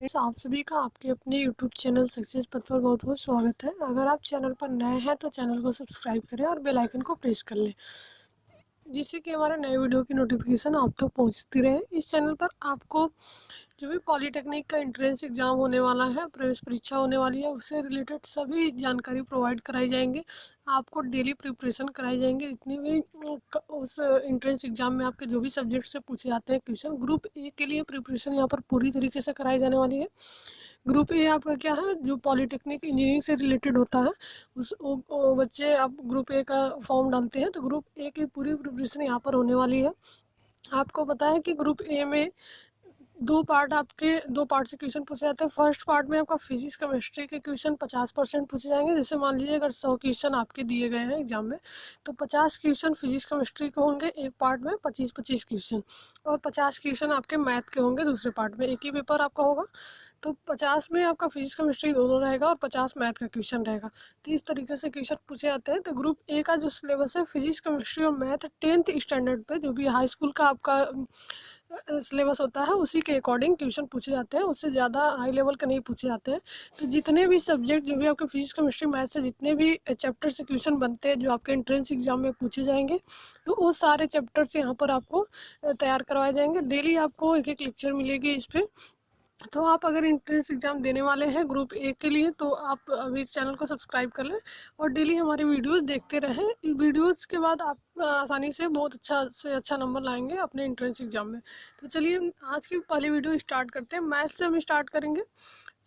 आप सभी का आपके अपने YouTube चैनल सक्सेस पथ पर बहुत बहुत स्वागत है। अगर आप चैनल पर नए हैं तो चैनल को सब्सक्राइब करें और बेल आइकन को प्रेस कर लें, जिससे कि हमारे नए वीडियो की नोटिफिकेशन आप तक पहुंचती रहे। इस चैनल पर आपको जो भी पॉलीटेक्निक का एंट्रेंस एग्ज़ाम होने वाला है, प्रवेश परीक्षा होने वाली है, उससे रिलेटेड सभी जानकारी प्रोवाइड कराई जाएंगे। आपको डेली प्रिपरेशन कराई जाएंगे। जितने भी उस एंट्रेंस एग्ज़ाम में आपके जो भी सब्जेक्ट से पूछे जाते हैं क्वेश्चन, ग्रुप ए के लिए प्रिपरेशन यहाँ पर पूरी तरीके से कराई जाने वाली है। ग्रुप ए आपका क्या है, जो पॉलीटेक्निक इंजीनियरिंग से रिलेटेड होता है, वो बच्चे आप ग्रुप ए का फॉर्म डालते हैं तो ग्रुप ए की पूरी प्रिपरेशन यहाँ पर होने वाली है। आपको पता है कि ग्रुप ए में दो पार्ट से क्वेश्चन पूछे जाते हैं। फर्स्ट पार्ट में आपका फिजिक्स केमिस्ट्री के क्वेश्चन 50% पूछे जाएंगे। जैसे मान लीजिए अगर 100 क्वेश्चन आपके दिए गए हैं एग्जाम में, तो 50 क्वेश्चन फिजिक्स केमिस्ट्री के होंगे एक पार्ट में, 25-25 क्वेश्चन, और 50 क्वेश्चन आपके मैथ के होंगे दूसरे पार्ट में। एक ही पेपर आपका होगा, तो 50 में आपका फिजिक्स केमिस्ट्री दोनों रहेगा और 50 मैथ का क्वेश्चन रहेगा। तो इस तरीके से क्वेश्चन पूछे जाते हैं। तो ग्रुप ए का जो सिलेबस है, फिजिक्स केमिस्ट्री और मैथ 10th स्टैंडर्ड पे, जो भी हाई स्कूल का आपका सिलेबस होता है, उसी के अकॉर्डिंग ट्यूशन पूछे जाते हैं। उससे ज़्यादा हाई लेवल के नहीं पूछे जाते हैं। तो जितने भी सब्जेक्ट, जो भी आपके फिजिक्स केमिस्ट्री मैथ से जितने भी चैप्टर से क्वेश्चन बनते हैं जो आपके एंट्रेंस एग्जाम में पूछे जाएंगे, तो वो सारे चैप्टर से यहाँ पर आपको तैयार करवाए जाएंगे। डेली आपको एक एक लेक्चर मिलेगी इस पर। तो आप अगर एंट्रेंस एग्ज़ाम देने वाले हैं ग्रुप ए के लिए, तो आप अभी इस चैनल को सब्सक्राइब कर लें और डेली हमारे वीडियोस देखते रहें। वीडियोस के बाद आप आसानी से बहुत अच्छा से अच्छा नंबर लाएंगे अपने एंट्रेंस एग्ज़ाम में। तो चलिए आज की पहली वीडियो स्टार्ट करते हैं। मैथ से हम स्टार्ट करेंगे।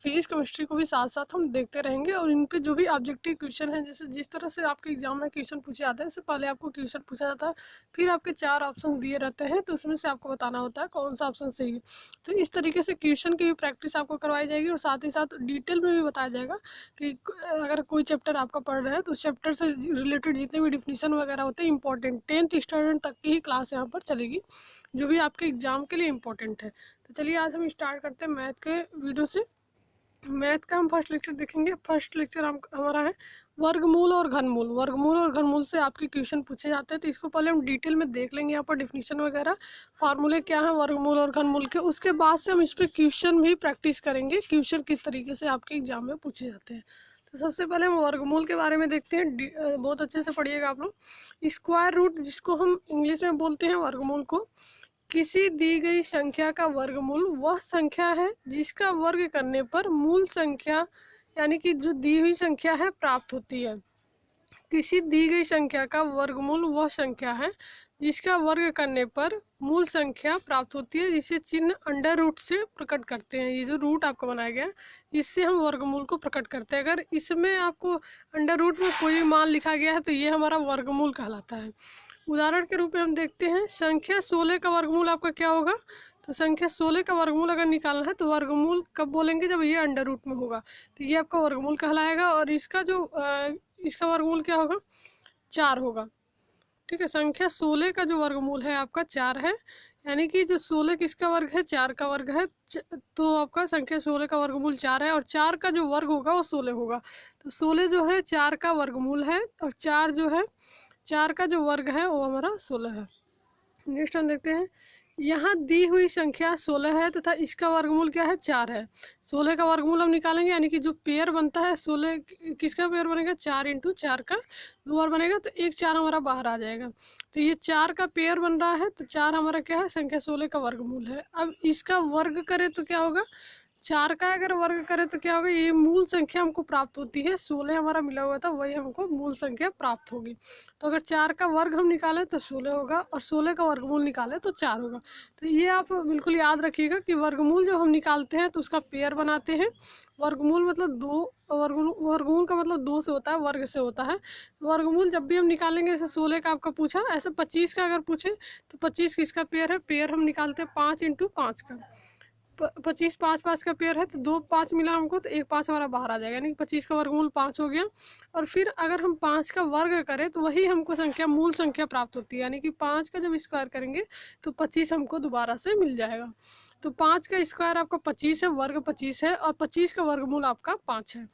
फिजिक्स केमिस्ट्री को भी साथ साथ हम देखते रहेंगे और इन पे जो भी ऑब्जेक्टिव क्वेश्चन है, जैसे जिस तरह से आपके एग्जाम में क्वेश्चन पूछे जाते हैं, इससे पहले आपको क्वेश्चन पूछा जाता है, फिर आपके 4 ऑप्शन दिए रहते हैं, तो उसमें से आपको बताना होता है कौन सा ऑप्शन सही है। तो इस तरीके से क्वेश्चन की भी प्रैक्टिस आपको करवाई जाएगी और साथ ही साथ डिटेल में भी बताया जाएगा कि अगर कोई चैप्टर आपका पढ़ रहे हैं तो उस चैप्टर से रिलेटेड जितने भी डिफिनीशन वगैरह होते हैं इंपॉर्टेंट, 10th स्टैंडर्ड तक की ही क्लास यहाँ पर चलेगी, जो भी आपके एग्जाम के लिए इंपॉर्टेंट है। तो चलिए आज हम स्टार्ट करते हैं मैथ के वीडियो से। मैथ का हम फर्स्ट लेक्चर देखेंगे। फर्स्ट लेक्चर हमारा है वर्गमूल और घनमूल। वर्गमूल और घनमूल से आपके क्वेश्चन पूछे जाते हैं, तो इसको पहले हम डिटेल में देख लेंगे। यहाँ पर डिफिनीशन वगैरह, फार्मूले क्या है वर्गमूल और घनमूल के। उसके बाद से हम इस पर क्वेश्चन भी प्रैक्टिस करेंगे, क्वेश्चन किस तरीके से आपके एग्जाम में पूछे जाते हैं। तो सबसे पहले हम वर्गमूल के बारे में देखते हैं। बहुत अच्छे से पढ़िएगा आप लोग। स्क्वायर रूट, जिसको हम इंग्लिश में बोलते हैं वर्गमूल को, किसी दी गई संख्या का वर्गमूल वह संख्या है जिसका वर्ग करने पर मूल संख्या, यानी कि जो दी हुई संख्या है, प्राप्त होती है। किसी दी गई संख्या का वर्गमूल वह संख्या है जिसका वर्ग करने पर मूल संख्या प्राप्त होती है, जिसे चिन्ह अंडर रूट से प्रकट करते हैं। ये जो रूट आपका बनाया गया है, इससे हम वर्गमूल को प्रकट करते हैं। अगर इसमें आपको अंडर रूट में कोई भी मान लिखा गया है तो ये हमारा वर्गमूल कहलाता है। उदाहरण के रूप में हम देखते हैं, संख्या 16 का वर्गमूल आपका क्या होगा। तो संख्या 16 का वर्गमूल अगर निकालना है तो वर्गमूल कब बोलेंगे, जब ये अंडर रूट में होगा, तो ये आपका वर्गमूल कहलाएगा। और इसका वर्गमूल क्या होगा, 4 होगा। ठीक है, संख्या 16 का जो वर्गमूल है आपका 4 है, यानी कि जो 16 किसका वर्ग है, 4 का वर्ग है। तो आपका संख्या 16 का वर्गमूल 4 है और 4 का जो वर्ग होगा वो 16 होगा। तो 16 जो है 4 का वर्गमूल है और 4 जो है 4 का जो वर्ग है वो हमारा 16 है। नेक्स्ट हम देखते हैं, यहाँ दी हुई संख्या 16 है तथा इसका वर्गमूल क्या है, 4 है। 16 का वर्गमूल हम निकालेंगे, यानी कि जो पेयर बनता है 16 किसका पेयर बनेगा, 4 इंटू 4 का 2 बार बनेगा, तो एक 4 हमारा बाहर आ जाएगा। तो ये 4 का पेयर बन रहा है, तो 4 हमारा क्या है, संख्या 16 का वर्गमूल है। अब इसका वर्ग करें तो क्या होगा, 4 का अगर वर्ग करें तो क्या होगा, ये मूल संख्या हमको प्राप्त होती है। 16 हमारा मिला हुआ था, वही हमको मूल संख्या प्राप्त होगी। तो अगर 4 का वर्ग हम निकालें तो 16 होगा और 16 का वर्गमूल निकालें तो 4 होगा। तो ये आप बिल्कुल याद रखिएगा कि वर्गमूल जो हम निकालते हैं तो उसका पेयर बनाते हैं। वर्गमूल मतलब दो, वर्गमूल का मतलब 2 से होता है, वर्ग से होता है। वर्गमूल जब भी हम निकालेंगे, जैसे 16 का आपका पूछा, ऐसे 25 का अगर पूछे तो 25 किसका पेयर है, पेयर हम निकालते हैं 5 इंटू 5 का। 25 5 5 का पेयर है, तो 2 5 मिला हमको, तो एक 5 हमारा बाहर आ जाएगा, यानी 25 का वर्गमूल 5 हो गया। और फिर अगर हम 5 का वर्ग करें तो वही हमको संख्या मूल संख्या प्राप्त होती है, यानी कि 5 का जब स्क्वायर करेंगे तो 25 हमको दोबारा से मिल जाएगा। तो 5 का स्क्वायर आपका 25 है, वर्ग 25 है और 25 का वर्गमूल आपका 5 है।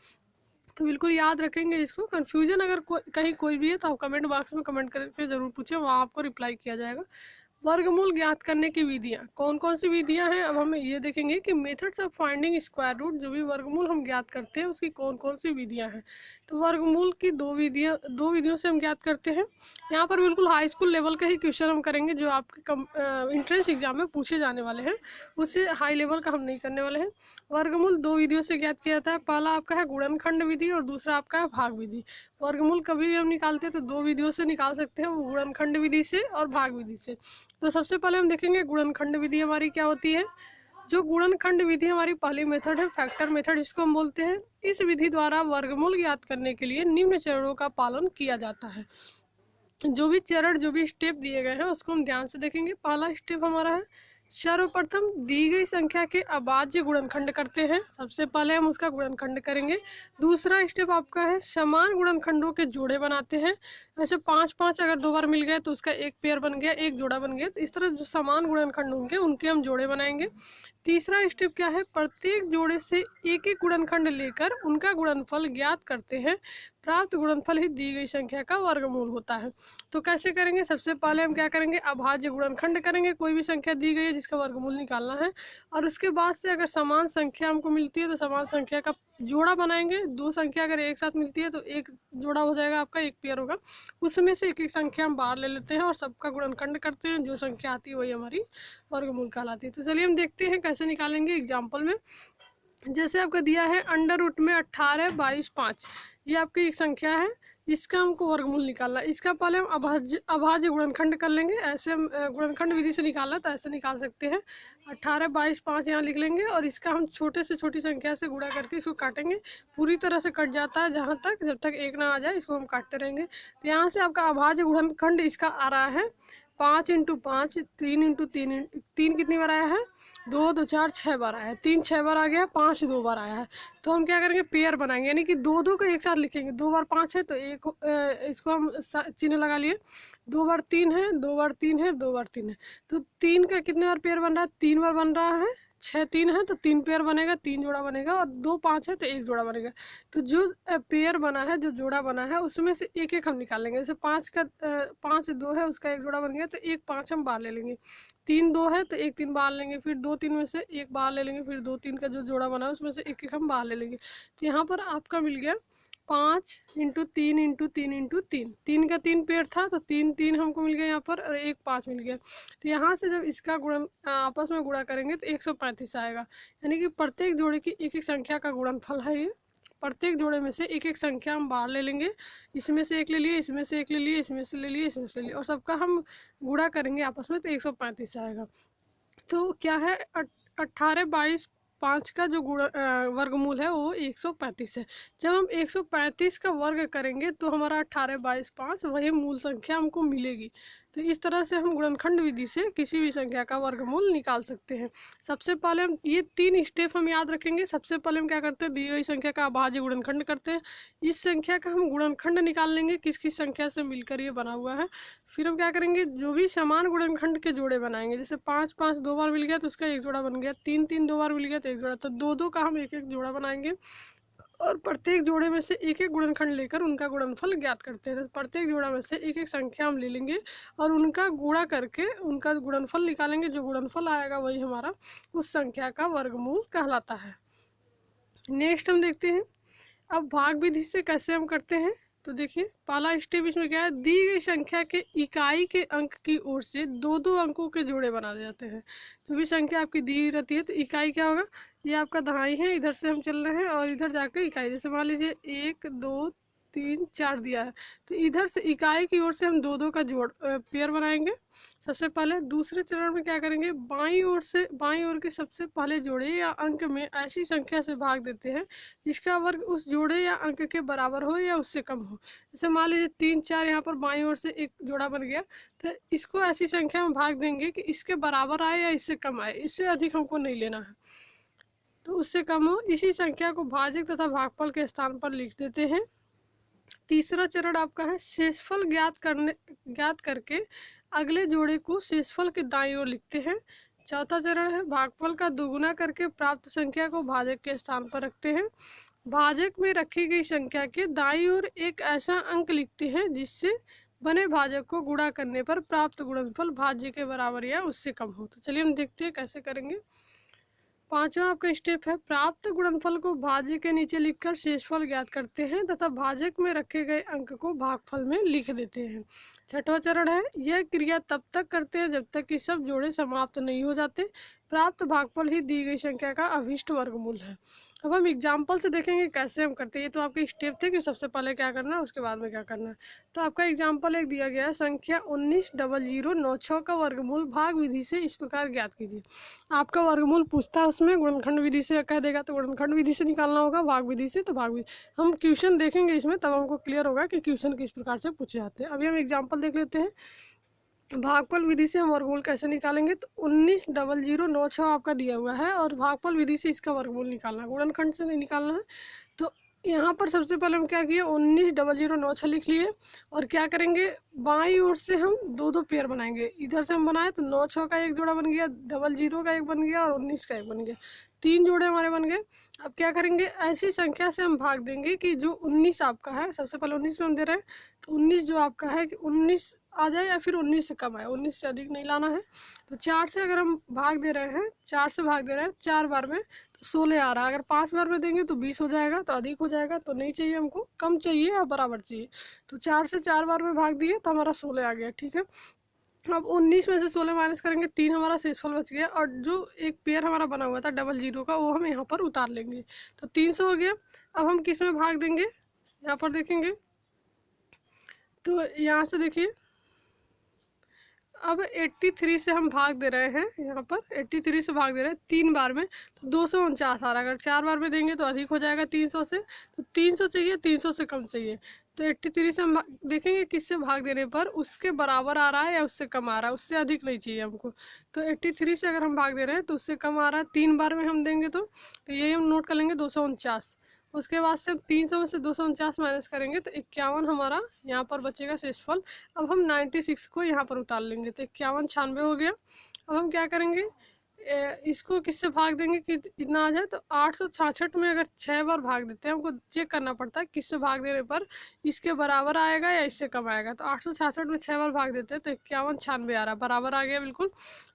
तो बिल्कुल याद रखेंगे इसको। कन्फ्यूजन अगर कहीं कोई भी है तो आप कमेंट बॉक्स में कमेंट करके ज़रूर पूछें, वहाँ आपको रिप्लाई किया जाएगा। वर्गमूल ज्ञात करने की विधियाँ कौन कौन सी विधियाँ हैं, अब हम ये देखेंगे कि methods of finding square root, जो भी वर्गमूल हम ज्ञात करते हैं उसकी कौन कौन सी विधियाँ हैं। तो वर्गमूल की दो विधियों से हम ज्ञात करते हैं। यहाँ पर बिल्कुल हाई स्कूल लेवल का ही क्वेश्चन हम करेंगे, जो आपके इंट्रेंस एग्जाम में पूछे जाने वाले हैं, उससे हाई लेवल का हम नहीं करने वाले हैं। वर्गमूल दो विधियों से ज्ञात किया जाता है, पहला आपका है गुणनखंड विधि और दूसरा आपका है भाग विधि। वर्गमूल कभी भी हम निकालते हैं तो दो विधियों से निकाल सकते हैं, वो गुणनखंड विधि से और भाग विधि से। तो सबसे पहले हम देखेंगे गुणनखंड विधि हमारी क्या होती है। जो गुणनखंड विधि हमारी पहली मेथड है, फैक्टर मेथड जिसको हम बोलते हैं। इस विधि द्वारा वर्गमूल ज्ञात करने के लिए निम्न चरणों का पालन किया जाता है। जो भी चरण, जो भी स्टेप दिए गए हैं उसको हम ध्यान से देखेंगे। पहला स्टेप हमारा है, सर्वप्रथम दी गई संख्या के अभाज्य गुणनखंड करते हैं। सबसे पहले हम उसका गुणनखंड करेंगे। दूसरा स्टेप आपका है, समान गुणनखंडों के जोड़े बनाते हैं। ऐसे 5 अगर 2 बार मिल गए तो उसका एक पेयर बन गया, एक जोड़ा बन गया। तो इस तरह जो समान गुणनखंड होंगे उनके हम जोड़े बनाएंगे। तीसरा स्टेप क्या है, प्रत्येक जोड़े से एक एक गुणनखंड लेकर उनका गुणनफल ज्ञात करते हैं। प्राप्त गुणनफल ही दी गई संख्या का वर्गमूल होता है। तो कैसे करेंगे, सबसे पहले हम क्या करेंगे, अभाज्य गुणनखंड करेंगे। कोई भी संख्या दी गई है जिसका वर्गमूल निकालना है, और उसके बाद से अगर समान संख्या हमको मिलती है तो समान संख्या का जोड़ा बनाएंगे। दो संख्या अगर एक साथ मिलती है तो एक जोड़ा हो जाएगा आपका, एक पेयर होगा। उसमें से एक एक संख्या हम बाहर ले लेते हैं और सबका गुणनखंड करते हैं। जो संख्या आती है वही हमारी वर्गमूल कहलाती है। तो चलिए हम देखते हैं कैसे निकालेंगे एग्जाम्पल में। जैसे आपका दिया है अंडर रूट में 18, 22, 5, ये आपकी एक संख्या है, इसका हमको वर्गमूल निकालना है। इसका पहले हम अभाज्य गुणनखंड कर लेंगे। ऐसे हम गुणनखंड विधि से निकालना तो ऐसे निकाल सकते हैं। 18, 22, 5 यहाँ लिख लेंगे और इसका हम छोटे से छोटी संख्या से गुणा करके इसको काटेंगे। पूरी तरह से कट जाता है जहाँ तक, जब तक एक ना आ जाए इसको हम काटते रहेंगे। तो यहाँ से आपका अभाज्य गुणनखंड इसका आ रहा है 5 × 5, 3 × 3, 3 कितनी बार आया है, 2, 2, 4, 6 बार आया है। 3 6 बार आ गया, 5 2 बार आया है। तो हम क्या करेंगे, पेयर बनाएंगे, यानी कि दो दो को एक साथ लिखेंगे। 2 बार 5 है तो एक इसको हम चिन्ह लगा लिए। 2 बार 3 है, 2 बार 3 है, 2 बार 3 है। तो 3 का कितने बार पेयर बन रहा है, 3 बार बन रहा है। 6 3 है तो 3 पेयर बनेगा, 3 जोड़ा बनेगा। और 2 5 है तो 1 जोड़ा बनेगा। तो जो पेयर बना है, जो जोड़ा बना है, उसमें से एक एक हम निकालेंगे। जैसे 5 2 है, उसका एक जोड़ा बन गया तो 1 5 हम बाहर ले लेंगे। 3 2 है तो 1 3 बाहर लेंगे। फिर 2 3 में से एक बाहर ले लेंगे। फिर 2 3 का जो जोड़ा बना है उसमें से एक एक हम बाहर ले लेंगे। तो यहाँ पर आपका मिल गया 5 × 3 × 3 × 3, 3 का 3 पेयर था तो 3 3 हमको मिल गया यहाँ पर, और 1 5 मिल गया। तो यहाँ से जब इसका गुणन आपस में गुणा करेंगे तो 135 आएगा। यानी कि प्रत्येक जोड़े की एक एक संख्या का गुणनफल है ये। प्रत्येक जोड़े में से एक एक संख्या हम बाहर ले लेंगे। इसमें से एक ले लिए, इसमें से एक ले लिए, इसमें से ले लिए, इसमें से ले लिए, और सबका हम गुणा करेंगे आपस में तो 135 आएगा। तो क्या है, 18 22 5 का जो वर्गमूल है वो 135 है। जब हम 135 का वर्ग करेंगे तो हमारा 18 22 5 वही मूल संख्या हमको मिलेगी। तो इस तरह से हम गुणनखंड विधि से किसी भी संख्या का वर्गमूल निकाल सकते हैं। सबसे पहले हम ये 3 स्टेप हम याद रखेंगे। सबसे पहले हम क्या करते हैं, दी गई संख्या का अभाज्य गुणनखंड करते हैं। इस संख्या का हम गुणनखंड निकाल लेंगे, किस किस संख्या से मिलकर ये बना हुआ है। फिर हम क्या करेंगे, जो भी समान गुणनखंड के जोड़े बनाएंगे। जैसे 5 5 2 बार मिल गया तो उसका एक जोड़ा बन गया। 3 3 2 बार मिल गया तो एक जोड़ा। तो 2 2 का हम एक एक जोड़ा बनाएंगे, और प्रत्येक जोड़े में से एक एक गुणनखंड लेकर उनका गुणनफल ज्ञात करते हैं। तो प्रत्येक जोड़ा में से एक एक संख्या हम ले लेंगे और उनका गुणा करके उनका गुणनफल निकालेंगे। जो गुणनफल आएगा वही हमारा उस संख्या का वर्गमूल कहलाता है। नेक्स्ट हम देखते हैं अब भाग विधि से कैसे हम करते हैं। तो देखिए पहला स्टेप इसमें क्या है, दी गई संख्या के इकाई के अंक की ओर से दो दो अंकों के जोड़े बना जाते हैं। जो भी संख्या आपकी दी रहती है तो इकाई क्या होगा, ये आपका दहाई है, इधर से हम चल रहे हैं और इधर जाकर इकाई। जैसे मान लीजिए 1 2 3 4 दिया है तो इधर से इकाई की ओर से हम दो दो का जोड़ पेयर बनाएंगे सबसे पहले। दूसरे चरण में क्या करेंगे, बाईं ओर के सबसे पहले जोड़े या अंक में ऐसी संख्या से भाग देते हैं जिसका वर्ग उस जोड़े या अंक के बराबर हो या उससे कम हो। जैसे मान लीजिए 3 4 यहाँ पर बाईं ओर से एक जोड़ा बन गया, तो इसको ऐसी संख्या में भाग देंगे कि इसके बराबर आए या इससे कम आए, इससे अधिक हमको नहीं लेना है, तो उससे कम हो। इसी संख्या को भाजक तथा भागफल के स्थान पर लिख देते हैं। तीसरा चरण आपका है शेषफल ज्ञात करके अगले जोड़े को शेषफल के दाईं ओर लिखते हैं। चौथा चरण है भागफल का दोगुना करके प्राप्त संख्या को भाजक के स्थान पर रखते हैं। भाजक में रखी गई संख्या के दाईं ओर एक ऐसा अंक लिखते हैं जिससे बने भाजक को गुणा करने पर प्राप्त गुणनफल भाज्य के बराबर या उससे कम हो। तो चलिए हम देखते हैं कैसे करेंगे। पांचवा आपका स्टेप है, प्राप्त गुणनफल को भाज्य के नीचे लिखकर शेषफल ज्ञात करते हैं तथा भाजक में रखे गए अंक को भागफल में लिख देते हैं। छठवां चरण है, यह क्रिया तब तक करते हैं जब तक कि सब जोड़े समाप्त नहीं हो जाते। प्राप्त भागफल ही दी गई संख्या का अभिष्ट वर्गमूल है। अब हम एग्जाम्पल से देखेंगे कैसे हम करते हैं। ये तो आपके स्टेप थे कि सबसे पहले क्या करना है उसके बाद में क्या करना है। तो आपका एग्जाम्पल एक दिया गया है, संख्या 19,00,96 का वर्गमूल भाग विधि से इस प्रकार ज्ञात कीजिए। आपका वर्गमूल पूछता है, उसमें गुणनखंड विधि से कह देगा तो गुणनखंड विधि से निकालना होगा, भाग विधि से तो भाग विधि। हम क्वेश्चन देखेंगे इसमें तब हमको क्लियर होगा कि क्वेश्चन किस प्रकार से पूछे जाते हैं। अभी हम एग्जाम्पल देख लेते हैं। भागफल विधि से हम वर्गमूल कैसे निकालेंगे, तो 19,00,96 आपका दिया हुआ है और भागफल विधि से इसका वर्गमूल निकालना है, गुणनखंड से नहीं निकालना है। तो यहाँ पर सबसे पहले हम क्या किए, 19,00,96 लिख लिए और क्या करेंगे, बाईं ओर से हम दो दो पेयर बनाएंगे। इधर से हम बनाए तो 96 का एक जोड़ा बन गया, 00 का एक बन गया और 19 का एक बन गया, 3 जोड़े हमारे बन गए। अब क्या करेंगे, ऐसी संख्या से हम भाग देंगे कि जो 19 आपका है, सबसे पहले 19 में हम दे रहे हैं तो 19 जो आपका है कि 19 आ जाए या फिर 19 से कम आए, 19 से अधिक नहीं लाना है। तो 4 से अगर हम भाग दे रहे हैं, 4 से भाग दे रहे हैं 4 बार में तो 16 आ रहा है। अगर 5 बार में देंगे तो 20 हो जाएगा, तो अधिक हो जाएगा, तो नहीं चाहिए हमको, कम चाहिए या बराबर चाहिए। तो 4 से 4 बार में भाग दिए तो हमारा 16 आ गया, ठीक है। अब 19 में से 16 माइनस करेंगे, 3 हमारा शेषफल बच गया और जो एक पेयर हमारा बना हुआ था 00 का वो हम यहाँ पर उतार लेंगे, तो 300 हो गया। अब हम किस में भाग देंगे, यहाँ पर देखेंगे तो यहाँ से देखिए, अब 83 से हम भाग दे रहे हैं, यहाँ पर 83 से भाग दे रहे हैं 3 बार में तो 249 आ रहा है। अगर 4 बार में देंगे तो अधिक हो जाएगा 300 से, तो 300 चाहिए, 300 से कम चाहिए। तो 83 से हम देखेंगे किससे भाग देने पर उसके बराबर आ रहा है या उससे कम आ रहा है, उससे अधिक नहीं चाहिए हमको। तो 83 से अगर हम भाग दे रहे हैं तो उससे कम आ रहा है, 3 बार में हम देंगे तो यही हम नोट कर लेंगे 249। उसके बाद से हम 300 में से 249 माइनस करेंगे तो 51 हमारा यहाँ पर बचेगा शेषफल। अब हम 96 को यहाँ पर उतार लेंगे तो 51 96 हो गया। अब हम क्या करेंगे, इसको किससे भाग देंगे कि इतना आ जाए, तो 866 में अगर 6 बार भाग देते हैं, हमको चेक करना पड़ता है किससे भाग देने पर इसके बराबर आएगा या इससे कम आएगा। तो 866 में 6 बार भाग देते हैं तो 51 96 आ रहा है, बराबर आ गया बिल्कुल।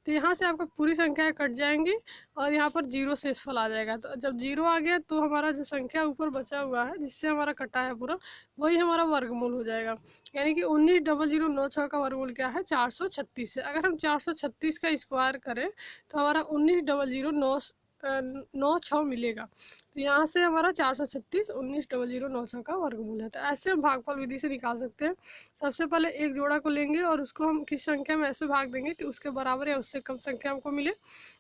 तो यहाँ से आपका पूरी संख्याएं कट जाएंगी और यहाँ पर 0 शेषफल आ जाएगा। तो जब 0 आ गया तो हमारा जो संख्या ऊपर बचा हुआ है जिससे हमारा कटा है पूरा, वही हमारा वर्गमूल हो जाएगा। यानी कि 19,00,96 का वर्गमूल क्या है, 436 है। अगर हम 436 का स्क्वायर करें तो हमारा 19,00,96 मिलेगा। तो यहाँ से हमारा 436 19,00,96 का वर्गमूल है। तो ऐसे हम भागफल विधि से निकाल सकते हैं। सबसे पहले एक जोड़ा को लेंगे और उसको हम किस संख्या में ऐसे भाग देंगे कि उसके बराबर या उससे कम संख्या हमको मिले,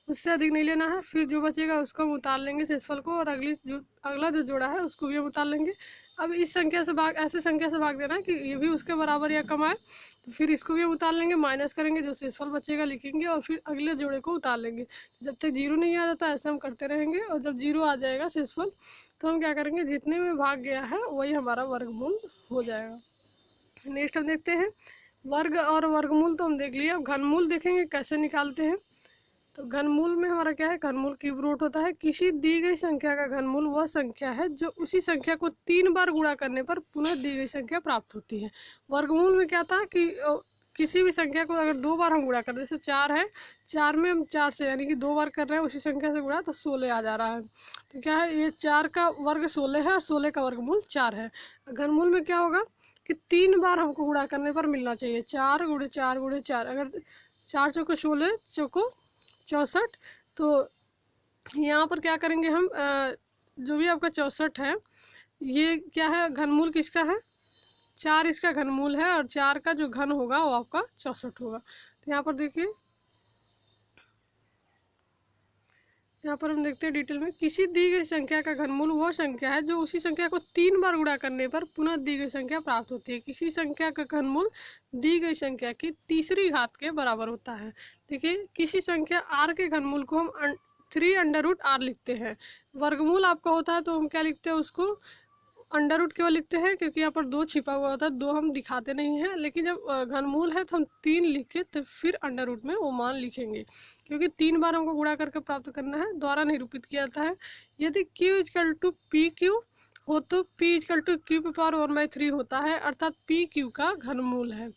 उससे अधिक नहीं लेना है। फिर जो बचेगा उसको हम उतार लेंगे शेषफल को और अगला जो जोड़ा है उसको भी हम उतार लेंगे। अब इस संख्या से भाग, ऐसे संख्या से भाग देना कि ये भी उसके बराबर या कम आए, तो फिर इसको भी हम उतार लेंगे, माइनस करेंगे, जो शेषफल बचेगा लिखेंगे और फिर अगले जोड़े को उतार लेंगे। जब तक 0 नहीं आ जाता ऐसे हम करते रहेंगे और जब 0 आ जाएगा शेषफल तो हम क्या करेंगे, जितने में भाग गया है वही हमारा वर्गमूल हो जाएगा। नेक्स्ट हम देखते हैं वर्ग और वर्गमूल तो हम देख लिए। अब घनमूल देखेंगे कैसे निकालते हैं। तो घनमूल में हमारा क्या है, घनमूल क्यूब रूट होता है। किसी दी गई संख्या का घनमूल वह संख्या है जो उसी संख्या को 3 बार गुणा करने पर पुनः दी गई संख्या प्राप्त होती है। वर्गमूल में क्या था कि किसी भी संख्या को अगर 2 बार हम गुणा कर, जैसे 4 है, 4 में हम 4 से यानी कि 2 बार कर रहे हैं उसी संख्या से गुणा तो 16 आ जा रहा है। तो क्या है, ये 4 का वर्ग 16 है और 16 का वर्गमूल 4 है। घनमूल में क्या होगा कि 3 बार हमको गुणा करने पर मिलना चाहिए, 4 गुणे 4 गुणे 4। अगर 4 चौको 16 चौको 64, तो यहाँ पर क्या करेंगे हम, जो भी आपका 64 है ये क्या है, घनमूल किसका है, 4 इसका घनमूल है और 4 का जो घन होगा वो आपका 64 होगा। तो यहाँ पर देखिए, यहाँ पर हम देखते हैं डिटेल में, किसी दी गई संख्या का घनमूल वह संख्या है जो उसी संख्या को 3 बार गुणा करने पर पुनः दी गई संख्या प्राप्त होती है। किसी संख्या का घनमूल दी गई संख्या की तीसरी घात के बराबर होता है। देखिए, किसी संख्या r के घनमूल को हम 3√r लिखते हैं। वर्गमूल आपका होता है तो हम क्या लिखते हैं, उसको अंडर रूट केवल लिखते हैं क्योंकि यहाँ पर 2 छिपा हुआ होता है, 2 हम दिखाते नहीं हैं। लेकिन जब घनमूल है तो हम 3 लिखे तो फिर अंडर रूट में वो मान लिखेंगे, क्योंकि 3 बार हमको गुणा करके प्राप्त करना है, द्वारा निरूपित किया जाता है। यदि q equal to p q हो तो p इजकल टू क्यू पे पावर 1/3 होता है, अर्थात p q का घनमूल है।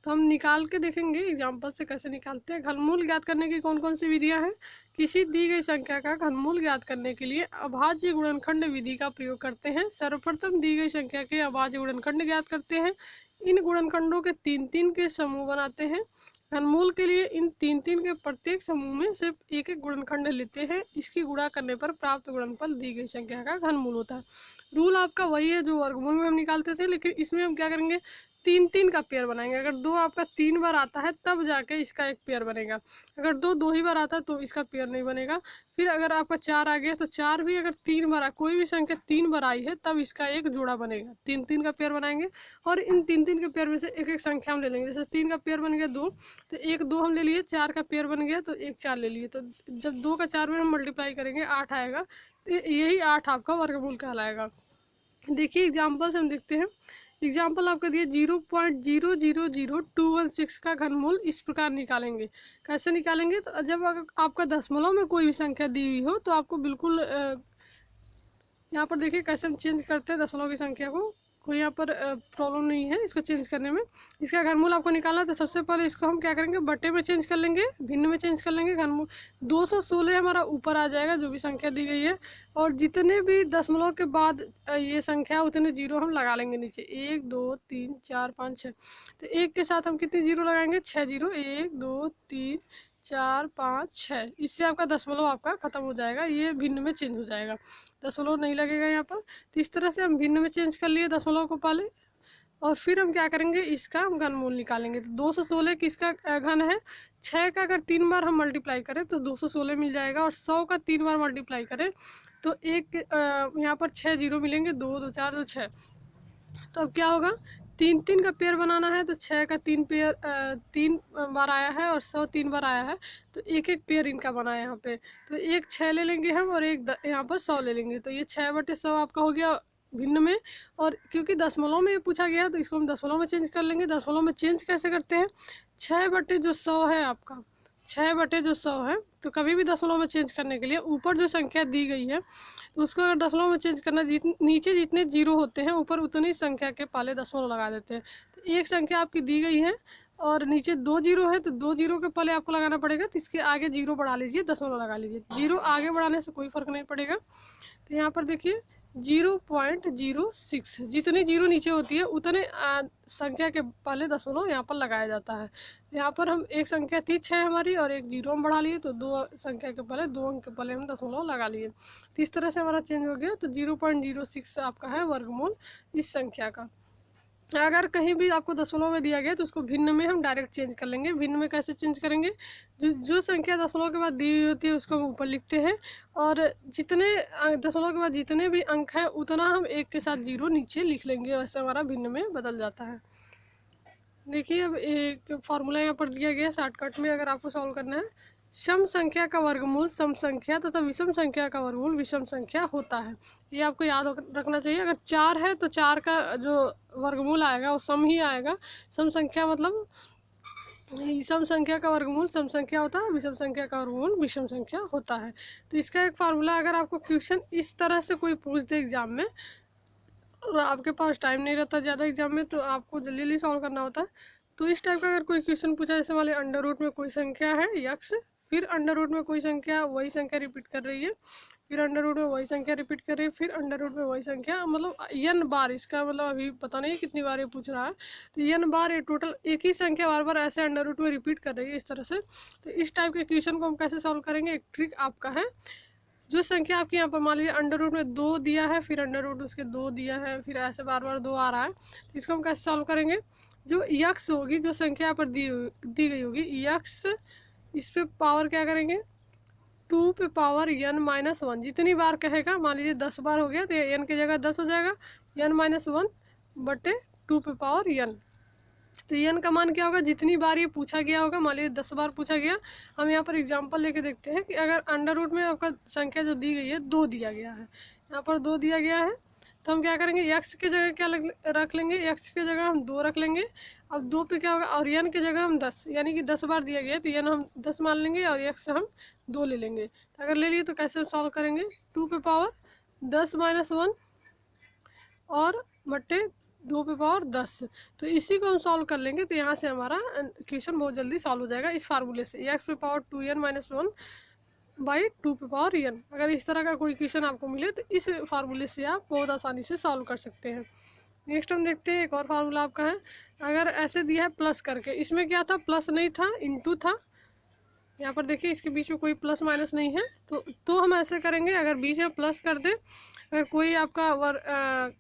तो हम निकाल के देखेंगे एग्जाम्पल से कैसे निकालते हैं। घनमूल ज्ञात करने की कौन कौन सी विधियां हैं। किसी दी गई संख्या का घनमूल ज्ञात करने के लिए अभाज्य गुणनखंड विधि का प्रयोग करते हैं। सर्वप्रथम दी गई संख्या के अभाज्य गुणनखंड ज्ञात करते हैं। इन गुणनखंडों के 3-3 के समूह बनाते हैं। घनमूल के लिए इन 3-3 के प्रत्येक समूह में सिर्फ एक एक गुणनखंड लेते हैं। इसकी गुणा करने पर प्राप्त गुणनफल दी गई संख्या का घनमूल होता है। रूल आपका वही है जो वर्गमूल में हम निकालते थे, लेकिन इसमें हम क्या करेंगे, 3-3 का पेयर बनाएंगे। अगर 2 आपका 3 बार आता है तब जाके इसका एक पेयर बनेगा। अगर 2 ही बार आता है तो इसका पेयर नहीं बनेगा। फिर अगर आपका 4 आ गया तो 4 भी अगर 3 बार कोई भी संख्या 3 बार आई है तब इसका एक जोड़ा बनेगा। 3-3 का पेयर बनाएंगे और इन 3-3 के पेयर में से एक एक संख्या हम ले लेंगे। जैसे 3 का पेयर बन गया 2, तो एक 2 हम ले लिए। 4 का पेयर बन गया तो एक 4 ले लिए। तो जब 2 का 4 में हम मल्टीप्लाई करेंगे 8 आएगा। तो यही 8 आपका वर्गमूल कहलाएगा। देखिए एग्जाम्पल से हम देखते हैं। एग्जाम्पल आपका दिया 0.000216 का घनमूल इस प्रकार निकालेंगे। कैसे निकालेंगे, तो जब आपका दशमलव में कोई भी संख्या दी हुई हो तो आपको बिल्कुल यहाँ पर देखिए कैसे हम चेंज करते हैं दशमलव की संख्या को। कोई यहाँ पर प्रॉब्लम नहीं है इसको चेंज करने में। इसका घनमूल आपको निकालना है तो सबसे पहले इसको हम क्या करेंगे, बट्टे में चेंज कर लेंगे, भिन्न में चेंज कर लेंगे। घनमूल 216 हमारा ऊपर आ जाएगा जो भी संख्या दी गई है, और जितने भी दशमलव के बाद ये संख्या उतने जीरो हम लगा लेंगे नीचे। 1 2 3 4 5 6। तो एक के साथ हम कितने जीरो लगाएंगे, 6 जीरो। 1 2 3 4 5 6। इससे आपका दशमलव आपका खत्म हो जाएगा, ये भिन्न में चेंज हो जाएगा, दशमलव नहीं लगेगा यहाँ पर। तो इस तरह से हम भिन्न में चेंज कर लिए दशमलव को पहले, और फिर हम क्या करेंगे, इसका हम घनमूल निकालेंगे। तो 216 किसका घन है, 6 का अगर 3 बार हम मल्टीप्लाई करें तो 216 मिल जाएगा, और 100 का 3 बार मल्टीप्लाई करें तो एक यहाँ पर 6 जीरो मिलेंगे। 2 2 4 2 6। तो अब क्या होगा, 3-3 का पेयर बनाना है तो 6 का 3 पेयर 3 बार आया है और 100 3 बार आया है, तो एक एक पेयर इनका बना है यहाँ पे। तो एक 6 ले लेंगे हम और एक यहाँ पर 100 ले लेंगे। तो ये 6/100 आपका हो गया भिन्न में। और क्योंकि दशमलव में ये पूछा गया है तो इसको हम दशमलव में चेंज कर लेंगे। दशमलव में चेंज कैसे करते हैं, 6/100 है आपका, 6/100 है। तो कभी भी दशमलव में चेंज करने के लिए ऊपर जो संख्या दी गई है तो उसको अगर दशमलव में चेंज करना, नीचे जितने जीरो होते हैं ऊपर उतनी संख्या के पहले दशमलव लगा देते हैं। तो एक संख्या आपकी दी गई है और नीचे 2 जीरो है तो 2 जीरो के पहले आपको लगाना पड़ेगा, तो इसके आगे जीरो बढ़ा लीजिए, दशमलव लगा लीजिए। जीरो आगे बढ़ाने से कोई फर्क नहीं पड़ेगा। तो यहाँ पर देखिए 0.06, जितनी जीरो नीचे होती है उतने संख्या के पहले दशमलव यहाँ पर लगाया जाता है। यहाँ पर हम एक संख्या थी 6 हमारी और एक जीरो हम बढ़ा लिए, तो 2 संख्या के पहले 2 अंक के पहले हम दशमलव लगा लिए। तो इस तरह से हमारा चेंज हो गया। तो 0.06 आपका है वर्गमूल इस संख्या का। अगर कहीं भी आपको दशमलव में दिया गया तो उसको भिन्न में हम डायरेक्ट चेंज कर लेंगे। भिन्न में कैसे चेंज करेंगे, जो संख्या दशमलव के बाद दी हुई होती है उसको हम ऊपर लिखते हैं, और जितने दशमलव के बाद जितने भी अंक है उतना हम एक के साथ जीरो नीचे लिख लेंगे, वैसे हमारा भिन्न में बदल जाता है। देखिए अब एक फार्मूला यहाँ पर दिया गया शॉर्टकट में, अगर आपको सॉल्व करना है। सम संख्या का वर्गमूल सम संख्या तथा विषम संख्या का वर्गमूल विषम संख्या होता है। ये आपको याद रखना चाहिए। अगर 4 है तो 4 का जो वर्गमूल आएगा वो सम ही आएगा। सम संख्या मतलब सम संख्या का वर्गमूल सम संख्या होता है, विषम संख्या का वर्गमूल विषम संख्या होता है। तो इसका एक फार्मूला, अगर आपको क्वेश्चन इस तरह से कोई पूछ दे एग्जाम में और आपके पास टाइम नहीं रहता ज़्यादा एग्जाम में, तो आपको जल्दी जल्दी सॉल्व करना होता है। तो इस टाइप का अगर कोई क्वेश्चन पूछा, जैसे मान लिया अंडर रूट में कोई संख्या है यक्स, फिर अंडर रूट में कोई संख्या वही संख्या रिपीट कर रही है, फिर अंडर रूट में वही संख्या रिपीट कर रही है, फिर अंडर रूट में वही संख्या, मतलब n बार, इसका मतलब अभी पता नहीं कितनी बार ये पूछ रहा है। तो n बार ये टोटल एक ही संख्या बार बार ऐसे अंडर रूट में रिपीट कर रही है इस तरह से। तो इस टाइप के क्वेश्चन को हम कैसे सॉल्व करेंगे, एक ट्रिक आपका है। जो संख्या आपके यहाँ पर मान लीजिए अंडर रूट में 2 दिया है, फिर अंडर रूट उसके 2 दिया है, फिर ऐसे बार बार 2 आ रहा है, तो इसको हम कैसे सॉल्व करेंगे। जो यक्स होगी, जो संख्या यहाँ पर दी गई होगी यक्स, इस पर पावर क्या करेंगे, 2 पे पावर n-1। जितनी बार कहेगा, मान लीजिए 10 बार हो गया तो n की जगह 10 हो जाएगा, n-1/2 पे पावर n। तो n का मान क्या होगा, जितनी बार ये पूछा गया होगा, मान लीजिए 10 बार पूछा गया। हम यहाँ पर एग्जांपल लेके देखते हैं कि अगर अंडर रूट में आपका संख्या जो दी गई है 2 दिया गया है, यहाँ पर 2 दिया गया है, तो हम क्या करेंगे, x की जगह क्या रख लेंगे, x की जगह हम 2 रख लेंगे। अब 2 पे क्या होगा, और n की जगह हम 10, यानी कि 10 बार दिया गया है तो n हम 10 मान लेंगे और x हम 2 ले लेंगे। तो अगर ले लिए तो कैसे सॉल्व करेंगे, 2 पे पावर 10-1 और बट्टे 2 पे पावर 10। तो इसी को हम सॉल्व कर लेंगे तो यहाँ से हमारा क्वेश्चन बहुत जल्दी सॉल्व हो जाएगा इस फार्मूले से। एक्स पे पावर 2n माइनस 1 बाई 2 पे पावर n। अगर इस तरह का कोई क्वेश्चन आपको मिले तो इस फार्मूले से आप बहुत आसानी से सॉल्व कर सकते हैं। नेक्स्ट हम देखते हैं एक और फार्मूला आपका है। अगर ऐसे दिया है प्लस करके, इसमें क्या था, प्लस नहीं था, इनटू था। यहाँ पर देखिए इसके बीच में कोई प्लस माइनस नहीं है, तो हम ऐसे करेंगे, अगर बीच में प्लस कर दे, अगर कोई आपका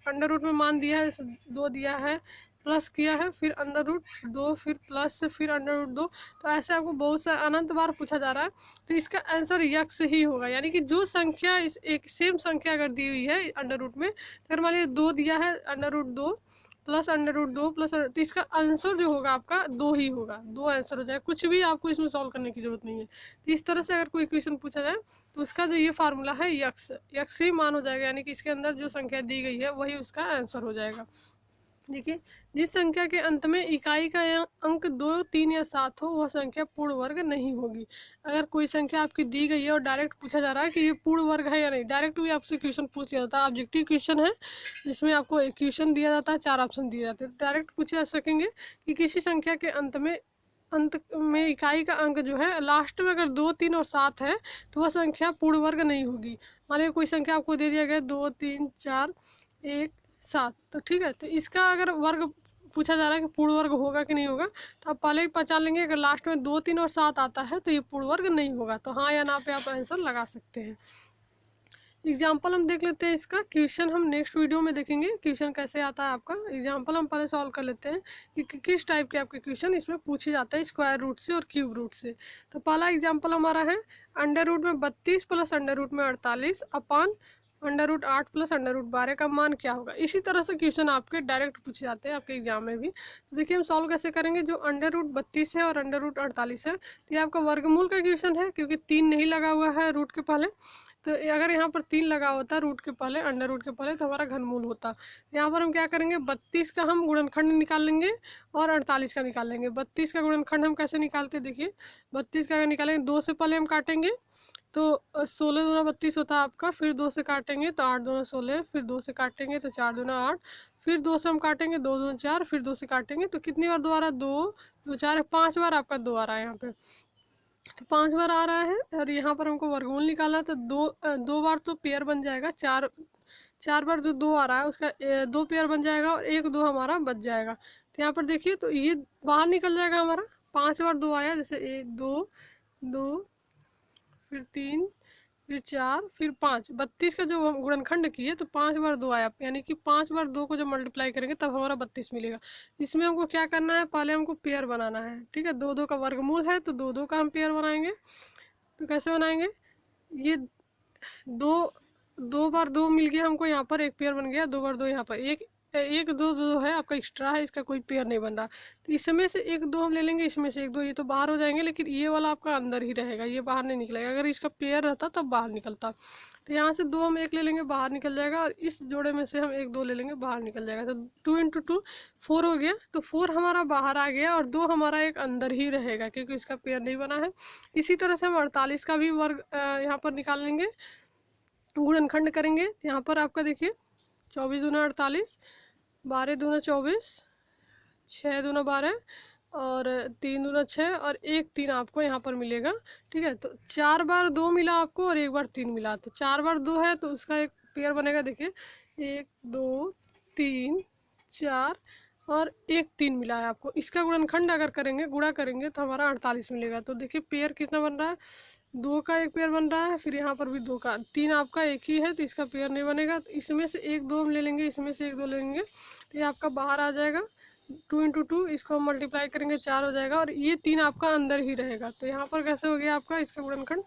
अंडर रूट में मान दिया है, 2 दिया है, प्लस किया है, फिर अंडर रूट 2, फिर प्लस, फिर अंडर रूट 2, तो ऐसे आपको बहुत सा अनंत बार पूछा जा रहा है। तो इसका आंसर यक्स ही होगा, यानी कि जो संख्या इस एक सेम संख्या अगर दी हुई है अंडर रूट में, अगर मान लीजिए 2 दिया है, under root 2 plus under root 2 plus, तो इसका आंसर जो होगा आपका 2 ही होगा, 2 आंसर हो जाएगा, कुछ भी आपको इसमें सॉल्व करने की जरूरत नहीं है। तो इस तरह से अगर कोई क्वेश्चन पूछा जाए तो उसका जो ये फार्मूला है यक्स ही मान हो जाएगा, यानी कि इसके अंदर जो संख्या दी गई है वही उसका आंसर हो जाएगा। देखिए, जिस संख्या के अंत में इकाई का अंक 2, 3 या 7 हो, वह संख्या पूर्ण वर्ग नहीं होगी। अगर कोई संख्या आपकी दी गई है और डायरेक्ट पूछा जा रहा है कि ये पूर्ण वर्ग है या नहीं, डायरेक्ट भी आपसे क्वेश्चन पूछ लिया जाता है, ऑब्जेक्टिव क्वेश्चन है जिसमें आपको एक क्वेश्चन दिया जाता है, 4 ऑप्शन दिए जाते हैं, तो डायरेक्ट पूछे जा सकेंगे कि किसी संख्या के अंत में इकाई का अंक जो है लास्ट में अगर 2, 3 और 7 है तो वह संख्या पूर्ण वर्ग नहीं होगी। मान लीजिए कोई संख्या आपको दे दिया गया 2, 3, 4, 1, 7, तो ठीक है, तो इसका अगर वर्ग पूछा जा रहा है कि पूर्ण वर्ग होगा कि नहीं होगा, तो आप पहले ही पहचान लेंगे अगर लास्ट में 2, 3 और 7 आता है तो ये पूर्ण वर्ग नहीं होगा, तो हाँ या ना पे आप आंसर लगा सकते हैं। एग्जाम्पल हम देख लेते हैं इसका, क्वेश्चन हम नेक्स्ट वीडियो में देखेंगे क्वेश्चन कैसे आता है आपका। एग्जाम्पल हम पहले सॉल्व कर लेते हैं कि किस टाइप के आपके क्वेश्चन इसमें पूछे जाते हैं स्क्वायर रूट से और क्यूब रूट से। तो पहला एग्जाम्पल हमारा है अंडर रूट में 32 प्लस अंडर रूट में 48 upon under root 8 plus under root 12 का मान क्या होगा। इसी तरह से क्वेश्चन आपके डायरेक्ट पूछे जाते हैं आपके एग्जाम में भी। तो देखिए हम सॉल्व कैसे करेंगे, जो अंडर रूट 32 है और अंडर रूट 48 है, तो ये आपका वर्गमूल का क्वेश्चन है, क्योंकि 3 नहीं लगा हुआ है रूट के पहले। तो अगर यहाँ पर 3 लगा होता रूट के पहले, अंडर रूट के पहले, तो हमारा घनमूल होता। यहाँ पर हम क्या करेंगे, 32 का हम गुणनखंड निकाल लेंगे और 48 का निकाल लेंगे। 32 का गुणनखंड हम कैसे निकालते हैं, देखिए 32 का अगर निकालेंगे 2 से पहले हम काटेंगे तो 16 दूना 32 होता है आपका, फिर 2 से काटेंगे तो 8 दूना 16, फिर 2 से काटेंगे तो 4 दूना 8, फिर 2 से हम काटेंगे 2 दूना 4, फिर 2 से काटेंगे तो कितनी बार 2 आ रहा है, 2 2 4, 5 बार आपका 2 आ रहा है यहाँ पे, तो 5 बार आ रहा है। और यहाँ पर हमको वर्गमूल निकाला तो 2 बार तो पेयर बन जाएगा, 4 बार जो 2 आ रहा है उसका 2 पेयर बन जाएगा और 1 2 हमारा बच जाएगा। तो यहाँ पर देखिए तो ये बाहर निकल जाएगा हमारा, 5 बार 2 आया, जैसे 1 2 2, फिर 3, फिर 4, फिर 5, 32 का जो हम गुणनखंड किए तो 5 बार 2 आया, यानी कि 5 बार 2 को जब मल्टीप्लाई करेंगे तब हमारा 32 मिलेगा। इसमें हमको क्या करना है, पहले हमको पेयर बनाना है, ठीक है, 2 2 का वर्गमूल है तो 2 2 का हम पेयर बनाएंगे। तो कैसे बनाएंगे, ये 2 2 बार 2 मिल गया हमको, यहाँ पर एक पेयर बन गया, 2 बार 2 यहाँ पर एक 1 2 2 है आपका एक्स्ट्रा है, इसका कोई पेयर नहीं बन रहा, तो इसमें से 1 2 हम ले लेंगे, इसमें से 1 2 ये तो बाहर हो जाएंगे, लेकिन ये वाला आपका अंदर ही रहेगा, ये बाहर नहीं निकलेगा, अगर इसका पेयर रहता तब बाहर निकलता। तो यहाँ से 2 हम 1 ले लेंगे, बाहर निकल जाएगा, और इस जोड़े में से हम 1 2 ले लेंगे, बाहर निकल जाएगा, तो 2 इंटू 2 4 हो गया, तो 4 हमारा बाहर आ गया और 2 हमारा एक अंदर ही रहेगा क्योंकि इसका पेयर नहीं बना है। इसी तरह से हम 48 का भी वर्ग यहाँ पर निकाल लेंगे, गुणनखंड करेंगे, यहाँ पर आपका देखिए 24 दूना 48, 12 दूना 24, 6 दूना 12 और 3 दूना 6 और 1 3 आपको यहाँ पर मिलेगा, ठीक है। तो 4 बार 2 मिला आपको और 1 बार 3 मिला, तो 4 बार 2 है तो उसका एक पेयर बनेगा, देखिए 1 2 3 4 और 1 3 मिला है आपको, इसका गुणनखंड अगर करेंगे, गुणा करेंगे तो हमारा 48 मिलेगा। तो देखिए पेयर कितना बन रहा है, 2 का एक पेयर बन रहा है, फिर यहाँ पर भी 2 का, 3 आपका एक ही है तो इसका पेयर नहीं बनेगा, तो इसमें से 1 2 हम ले लेंगे, इसमें से 1 2 ले लेंगे, तो ये आपका बाहर आ जाएगा, 2 इंटू 2 इसको हम मल्टीप्लाई करेंगे 4 हो जाएगा, और ये 3 आपका अंदर ही रहेगा। तो यहाँ पर कैसे हो गया आपका इसका गुणनखंड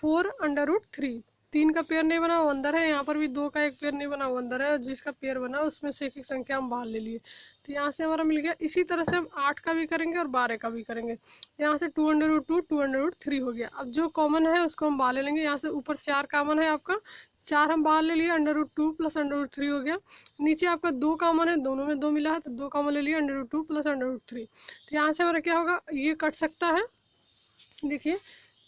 4 अंडर रूट 3, 3 का पेयर नहीं बना वो अंदर है, यहाँ पर भी 2 का एक पेयर नहीं बना वो अंदर है, और जिसका पेयर बना उसमें से एक एक संख्या हम बाहर ले लिए, तो यहाँ से हमारा मिल गया। इसी तरह से हम 8 का भी करेंगे और 12 का भी करेंगे, यहाँ से 2 अंडर रूट 2 2 अंडर रूट 3 हो गया। अब जो कॉमन है उसको हम बाहर ले लेंगे, यहाँ से ऊपर 4 कॉमन है आपका, 4 हम बाहर ले लिए, under root 2 plus under root 3 हो गया। नीचे आपका 2 कॉमन है, दोनों में 2 मिला है तो 2 कॉमन ले लिया, under root 2 plus under root 3। तो यहाँ से हमारा क्या होगा, ये कट सकता है, देखिए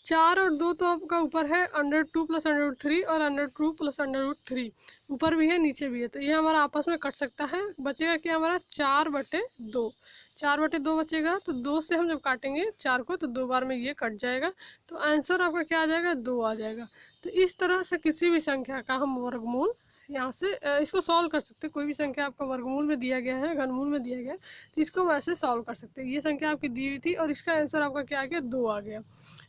4 और 2 तो आपका ऊपर है √2 + √3 और √2 + √3 ऊपर भी है नीचे भी है, तो ये हमारा आपस में कट सकता है। बचेगा क्या हमारा 4/2, 4/2 बचेगा। तो 2 से हम जब काटेंगे 4 को तो 2 बार में ये कट जाएगा, तो आंसर आपका क्या आ जाएगा 2 आ जाएगा। तो इस तरह से किसी भी संख्या का हम वर्गमूल यहाँ से इसको सॉल्व कर सकते हैं। कोई भी संख्या आपका वर्गमूल में दिया गया है, घनमूल में दिया गया है, तो इसको हम ऐसे सॉल्व कर सकते हैं। ये संख्या आपकी दी हुई थी और इसका आंसर आपका क्या आ गया 2 आ गया।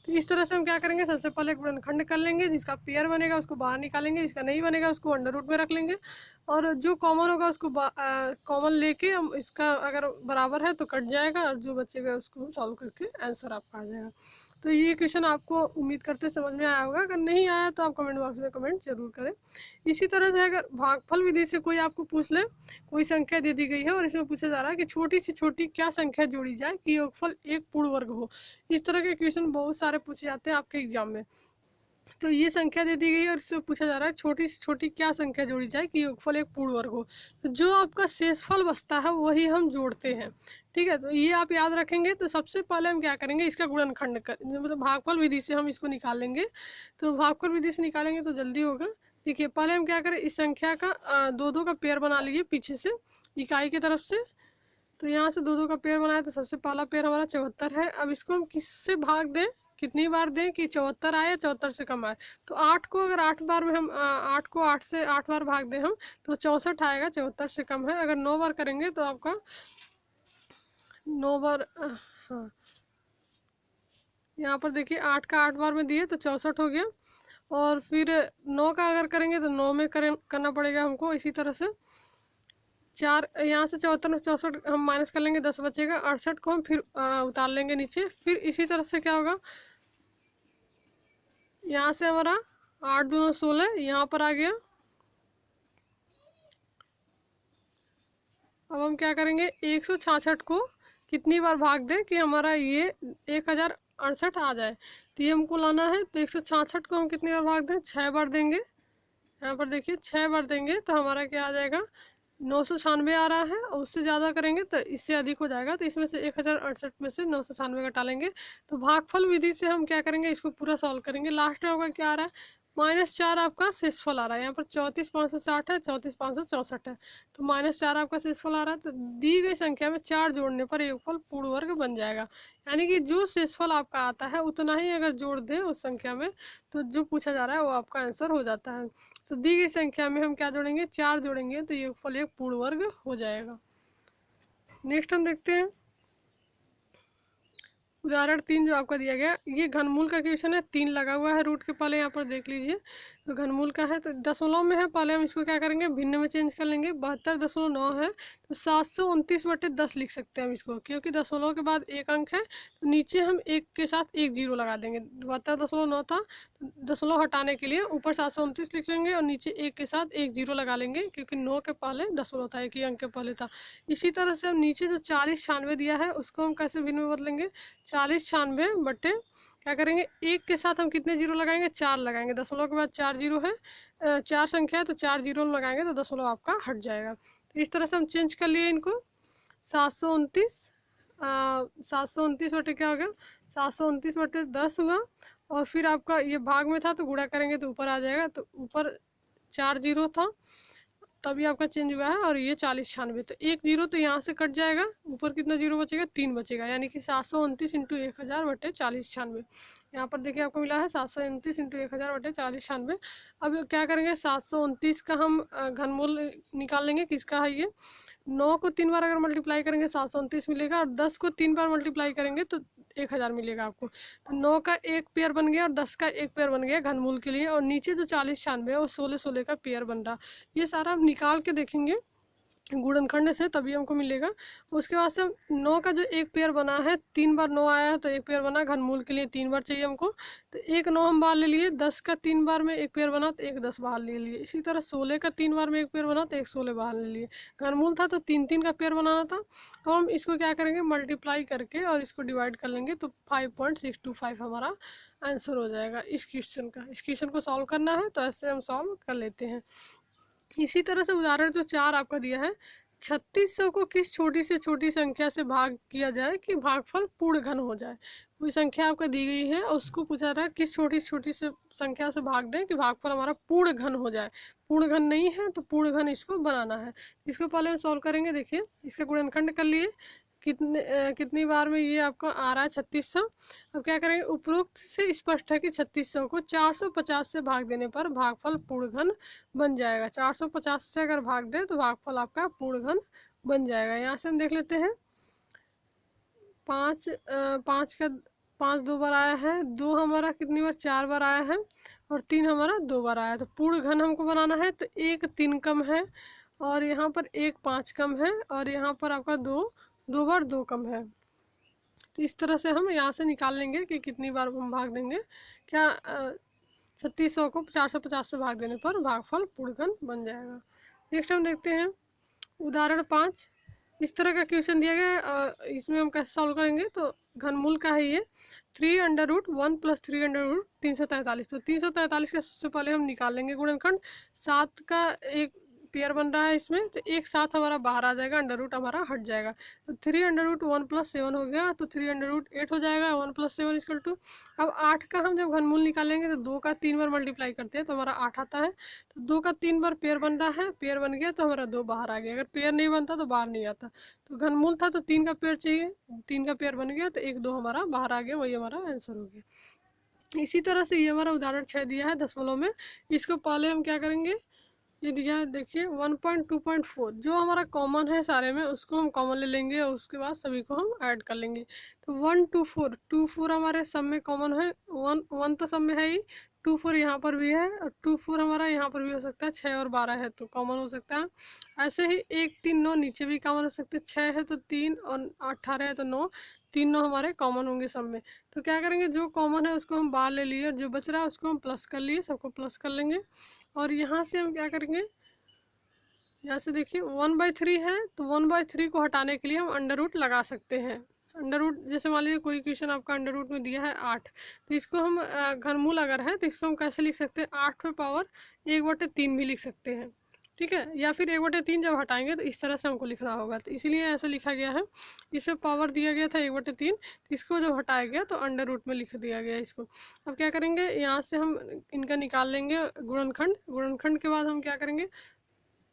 तो इस तरह से हम क्या करेंगे, सबसे पहले गुणनखंड कर लेंगे, जिसका पेयर बनेगा उसको बाहर निकालेंगे, जिसका नहीं बनेगा उसको अंडर रूट में रख लेंगे, और जो कॉमन होगा उसको कॉमन लेके हम इसका अगर बराबर है तो कट जाएगा, और जो बचेगा उसको हम सॉल्व करके आंसर आपका आ जाएगा। तो ये क्वेश्चन आपको उम्मीद करते समझ में आया होगा। अगर नहीं आया तो आप कमेंट बॉक्स में कमेंट जरूर करें। इसी तरह से अगर भागफल विधि से कोई आपको पूछ ले, कोई संख्या दे दी गई है और इसमें पूछा जा रहा है कि छोटी से छोटी क्या संख्या जोड़ी जाए कि योगफल एक पूर्ण वर्ग हो, इस तरह के क्वेश्चन बहुत सारे पूछे जाते हैं आपके एग्जाम में। तो ये संख्या दे दी गई है और इसमें पूछा जा रहा है छोटी से छोटी क्या संख्या जोड़ी जाए कि योगफल एक पूर्ण वर्ग हो। तो जो आपका शेषफल बचता है वही हम जोड़ते हैं, ठीक है। तो ये आप याद रखेंगे। तो सबसे पहले हम क्या करेंगे, इसका गुणनखंड कर मतलब भागफल विधि से हम इसको निकालेंगे। तो भागफल विधि से निकालेंगे तो जल्दी होगा। देखिए पहले हम क्या करें, इस संख्या का 2-2 का पेयर बना लीजिए पीछे से इकाई की तरफ से। तो यहाँ से 2-2 का पेयर बनाया, तो सबसे पहला पेयर हमारा 74 है। अब इसको हम किससे भाग दें, कितनी बार दें कि 74 आए या 74 से कम आए। तो 8 को अगर 8 बार में हम 8 को 8 से 8 बार भाग दें हम तो 64 आएगा, 74 से कम है। अगर 9 बार करेंगे तो आपका 9 बार हाँ, यहाँ पर देखिए 8 का 8 बार में दिए तो 64 हो गया। और फिर 9 का अगर करेंगे तो 9 में करना पड़ेगा हमको। इसी तरह से 4 यहाँ से 74 में 64 हम माइनस कर लेंगे, 10 बचेगा। 68 को हम फिर उतार लेंगे नीचे। फिर इसी तरह से क्या होगा, यहाँ से हमारा 8 दूना 16 यहाँ पर आ गया। अब हम क्या करेंगे, 166 को कितनी बार भाग दें कि हमारा ये 1068 आ जाए। तो ये हमको लाना है। तो 166 को हम कितनी बार भाग दें, 6 बार देंगे। यहाँ पर देखिए 6 बार देंगे तो हमारा क्या आ जाएगा 996 आ रहा है, और उससे ज़्यादा करेंगे तो इससे अधिक हो जाएगा। तो इसमें से 1068 में से 996 घटा लेंगे। तो भागफल विधि से हम क्या करेंगे, इसको पूरा सॉल्व करेंगे। लास्ट में होगा क्या आ रहा है, -4 आपका शेषफल आ रहा है। यहाँ पर 34,560 है, 34,564 है, तो -4 आपका शेषफल आ रहा है। तो दी गई संख्या में 4 जोड़ने पर योगफल पूर्ण वर्ग बन जाएगा। यानी कि जो शेषफल आपका आता है उतना ही अगर जोड़ दें उस संख्या में तो जो पूछा जा रहा है वो आपका आंसर हो जाता है। तो दी गई संख्या में हम क्या जोड़ेंगे, 4 जोड़ेंगे तो योगफल एक पूर्ण वर्ग हो जाएगा। नेक्स्ट हम देखते हैं उदाहरण 3 जो आपका दिया गया। ये घनमूल का क्वेश्चन है, 3 लगा हुआ है रूट के पहले, यहाँ पर देख लीजिए। तो घनमूल का है तो दशमलव में है, पहले हम इसको क्या करेंगे भिन्न में चेंज कर लेंगे। 72.9 है तो 729/10 लिख सकते हैं हम इसको, क्योंकि दशमलव के बाद एक अंक है तो नीचे हम एक के साथ एक जीरो लगा देंगे। 72.9 था तो दशमलव हटाने के लिए ऊपर 729 लिख लेंगे और नीचे एक के साथ एक जीरो लगा लेंगे, क्योंकि 9 के पहले दशमलव था, एक ही अंक के पहले था। इसी तरह से हम नीचे जो 4096 दिया है उसको हम कैसे भिन्न में बदलेंगे, 4096 बटे क्या करेंगे, एक के साथ हम कितने जीरो लगाएंगे, 4 लगाएंगे। दशमलव के बाद 4 जीरो है, 4 संख्या है तो 4 जीरो लगाएंगे तो दशमलव आपका हट जाएगा। तो इस तरह से हम चेंज कर लिए इनको। 729 729 बटे क्या हो गया, 729/10 हुआ। और फिर आपका ये भाग में था तो गुणा करेंगे तो ऊपर आ जाएगा। तो ऊपर 4 जीरो था तभी आपका चेंज हुआ है, और ये 4096 तो एक जीरो तो यहाँ से कट जाएगा। ऊपर कितना जीरो बचेगा, 3 बचेगा, यानी कि 729 × 1000 बटे 4096। यहाँ पर देखिए आपको मिला है 729 × 1000 बटे 4096। अब क्या करेंगे, 729 का हम घनमूल निकाल लेंगे। किसका है ये, 9 को 3 बार अगर मल्टीप्लाई करेंगे 729 मिलेगा, और 10 को 3 बार मल्टीप्लाई करेंगे तो 1000 मिलेगा आपको। तो 9 का एक पेयर बन गया और 10 का एक पेयर बन गया घनमूल के लिए, और नीचे जो 4096 है वो 16 का पेयर बन रहा। ये सारा हम निकाल के देखेंगे गुणनखंड से, तभी हमको मिलेगा। उसके बाद से 9 का जो एक पेयर बना है, 3 बार 9 आया है तो एक पेयर बना, घनमूल के लिए 3 बार चाहिए हमको, तो एक 9 हम बाहर ले लिए। 10 का 3 बार में एक पेयर बना तो एक 10 बाहर ले लिए। इसी तरह 16 का 3 बार में एक पेयर बना तो एक 16 बाहर ले लिए। घनमूल था तो 3-3 का पेयर बनाना था। तो हम इसको क्या करेंगे, मल्टीप्लाई करके और इसको डिवाइड कर लेंगे तो 5.625 हमारा आंसर हो जाएगा इस क्वेश्चन का। इस क्वेश्चन को सॉल्व करना है तो ऐसे हम सॉल्व कर लेते हैं। इसी तरह से उदाहरण जो 4 आपका दिया है, 3600 को किस छोटी से छोटी संख्या से भाग किया जाए कि भागफल पूर्ण घन हो जाए। कोई संख्या आपको दी गई है और उसको पूछा रहा है किस छोटी छोटी से संख्या से भाग दें कि भागफल हमारा पूर्ण घन हो जाए। पूर्ण घन नहीं है तो पूर्ण घन इसको बनाना है। इसको पहले हम सॉल्व करेंगे। देखिए इसका गुणनखंड कर लिए, कितनी बार में ये आपका आ रहा है 3600। अब क्या करेंगे, उपरोक्त से स्पष्ट है कि 3600 को 450 से भाग देने पर भागफल पूर्ण घन बन जाएगा। 450 से अगर भाग दें तो भागफल आपका पूर्ण घन बन जाएगा। यहाँ से हम देख लेते हैं, पाँच का 5 दो बार आया है, 2 हमारा कितनी बार 4 बार आया है और 3 हमारा 2 बार आया है। तो पूर्ण घन हमको बनाना है तो 1 3 कम है और यहाँ पर 1 5 कम है और यहाँ पर आपका 2 बार 2 कम है। तो इस तरह से हम यहाँ से निकाल लेंगे कि कितनी बार हम भाग देंगे। क्या 3600 को 450 से भाग देने पर भागफल पूर्ण घन बन जाएगा। नेक्स्ट हम देखते हैं उदाहरण 5। इस तरह का क्वेश्चन दिया गया, इसमें हम कैसे सॉल्व करेंगे। तो घनमूल का है ये 3√1 + 3√343। तो 343 का सबसे पहले हम निकाल लेंगे गुणनखंड। 7 का एक पेयर बन रहा है इसमें, तो एक साथ हमारा बाहर आ जाएगा, अंडर रूट हमारा हट जाएगा। तो 3√1 + 7 हो गया, तो 3√8 हो जाएगा। 1 + 7 = 2। अब 8 का हम जब घनमूल निकालेंगे तो 2 का 3 बार मल्टीप्लाई करते हैं तो हमारा 8 आता है। तो 2 का 3 बार पेयर बन रहा है, पेयर बन गया तो हमारा 2 बाहर आ गया। अगर पेयर नहीं बनता तो बाहर नहीं आता। तो घनमूल था तो 3 का पेयर चाहिए, 3 का पेयर बन गया तो 1 2 हमारा बाहर आ गया, वही हमारा आंसर हो गया। इसी तरह से ये हमारा उदाहरण 6 दिया है दशमलव में। इसको पहले हम क्या करेंगे, ये दिया है देखिए 1.2.4 जो हमारा कॉमन है सारे में, उसको हम कॉमन ले लेंगे और उसके बाद सभी को हम ऐड कर लेंगे। तो 1 2 4 2 4 हमारे सब में कॉमन है। 1 तो सब में है ही, 2 4 यहाँ पर भी है और 2 4 हमारा यहाँ पर भी हो सकता है। 6 और 12 है तो कॉमन हो सकता है। ऐसे ही 1 3 9 नीचे भी कॉमन हो सकते हैं। 6 है तो 3 और 18 है तो 9, 3 9 हमारे कॉमन होंगे सब में। तो क्या करेंगे, जो कॉमन है उसको हम बाहर ले लिए और जो बच रहा है उसको हम प्लस कर लिए, सबको प्लस कर लेंगे। और यहाँ से हम क्या करेंगे, यहाँ से देखिए 1/3 है तो 1/3 को हटाने के लिए हम अंडर रूट लगा सकते हैं। अंडर रूट जैसे मान लीजिए कोई क्वेश्चन आपका अंडर रूट में दिया है 8, तो इसको हम घनमूल अगर है तो इसको हम कैसे लिख सकते हैं, 8 पे पावर 1/3 भी लिख सकते हैं। ठीक है, या फिर 1/3 जब हटाएंगे तो इस तरह से हमको लिखना होगा, तो इसीलिए ऐसा लिखा गया है। इसे पावर दिया गया था 1/3, तो इसको जब हटाया गया तो अंडर रूट में लिख दिया गया इसको। अब क्या करेंगे, यहाँ से हम इनका निकाल लेंगे गुणनखंड। गुणनखंड के बाद हम क्या करेंगे,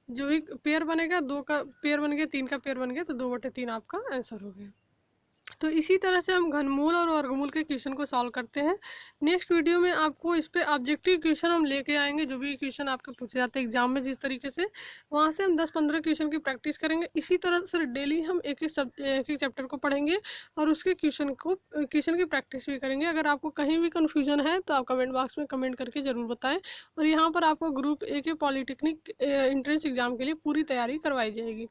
जो भी पेयर बनेगा, 2 का पेयर बन गया, 3 का पेयर बन गया, तो 2/3 आपका आंसर हो गया। तो इसी तरह से हम घनमूल और वर्गमूल के क्वेश्चन को सॉल्व करते हैं। नेक्स्ट वीडियो में आपको इस पे ऑब्जेक्टिव क्वेश्चन हम लेके आएंगे, जो भी क्वेश्चन आपके पूछे जाते हैं एग्जाम में जिस तरीके से, वहाँ से हम 10-15 क्वेश्चन की प्रैक्टिस करेंगे। इसी तरह से डेली हम एक एक चैप्टर को पढ़ेंगे और उसके क्वेश्चन की प्रैक्टिस भी करेंगे। अगर आपको कहीं भी कन्फ्यूजन है तो आप कमेंट बॉक्स में कमेंट करके ज़रूर बताएं। और यहाँ पर आपको ग्रुप ए के पॉलिटेक्निक एंट्रेंस एग्जाम के लिए पूरी तैयारी करवाई जाएगी।